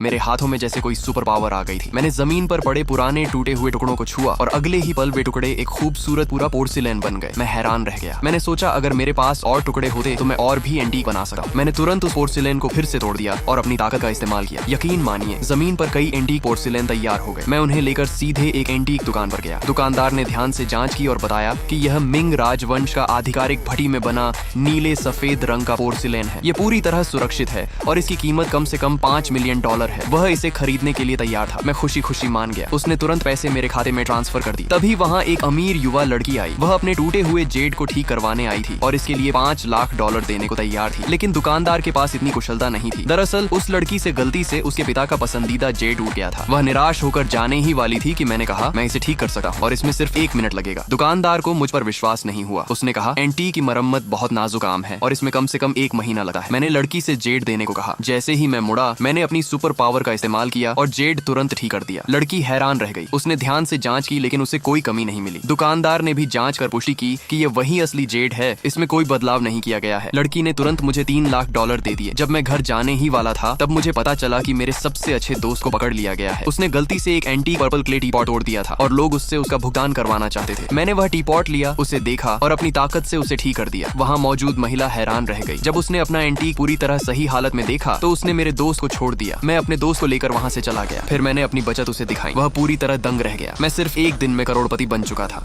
मेरे हाथों में जैसे कोई सुपर पावर आ गई थी। मैंने जमीन पर पड़े पुराने टूटे हुए टुकड़ों को छुआ और अगले ही पल वे टुकड़े एक खूबसूरत पूरा पोर्सिलेन बन गए। मैं हैरान रह गया। मैंने सोचा अगर मेरे पास और टुकड़े होते तो मैं और भी एंटीक बना सकता। मैंने तुरंत उस पोर्सिलेन को फिर से तोड़ दिया और अपनी ताकत का इस्तेमाल किया। यकीन मानिए जमीन पर कई एंटीक पोर्सिलेन तैयार हो गए। मैं उन्हें लेकर सीधे एक एंटीक दुकान पर गया। दुकानदार ने ध्यान से जांच की और बताया कि यह मिंग राजवंश का आधिकारिक भट्टी में बना नीले सफेद रंग का पोर्सिलेन है। यह पूरी तरह सुरक्षित है और इसकी कीमत कम से कम $5 मिलियन है। वह इसे खरीदने के लिए तैयार था। मैं खुशी खुशी मान गया। उसने तुरंत पैसे मेरे खाते में ट्रांसफर कर दी। तभी वहाँ एक अमीर युवा लड़की आई। वह अपने टूटे हुए जेड को ठीक करवाने आई थी और इसके लिए $5 लाख देने को तैयार थी। लेकिन दुकानदार के पास इतनी कुशलता नहीं थी। दरअसल उस लड़की से गलती से उसके पिता का पसंदीदा जेड टूट गया था। वह निराश होकर जाने ही वाली थी कि मैंने कहा मैं इसे ठीक कर सकता हूँ और इसमें सिर्फ 1 मिनट लगेगा। दुकानदार को मुझ पर विश्वास नहीं हुआ। उसने कहा एंटीक की मरम्मत बहुत नाजुक काम है और इसमें कम से कम 1 महीना लगा है। मैंने लड़की से जेड देने को कहा। जैसे ही मैं मुड़ा मैंने अपनी सुपर पावर का इस्तेमाल किया और जेड तुरंत ठीक कर दिया। लड़की हैरान रह गई। उसने ध्यान से जांच की लेकिन उसे कोई कमी नहीं मिली। दुकानदार ने भी जांच कर पुष्टि की कि ये वही असली जेड है, इसमें कोई बदलाव नहीं किया गया है। लड़की ने तुरंत मुझे $3 लाख दे दिए। जब मैं घर जाने ही वाला था तब मुझे पता चला कि मेरे सबसे अच्छे दोस्त को पकड़ लिया गया है। उसने गलती से एक एंटीक पर्पल क्ले टीपॉट तोड़ दिया था और लोग उससे उसका भुगतान करवाना चाहते थे। मैंने वह टीपॉट लिया, उसे देखा और अपनी ताकत से उसे ठीक कर दिया। वहाँ मौजूद महिला हैरान रह गई। जब उसने अपना एंटीक पूरी तरह सही हालत में देखा तो उसने मेरे दोस्त को छोड़ दिया। मैं अपने दोस्त को लेकर वहाँ से चला गया। फिर मैंने अपनी बचत उसे दिखाई। वह पूरी तरह दंग रह गया। मैं सिर्फ 1 दिन में करोड़पति बन चुका था।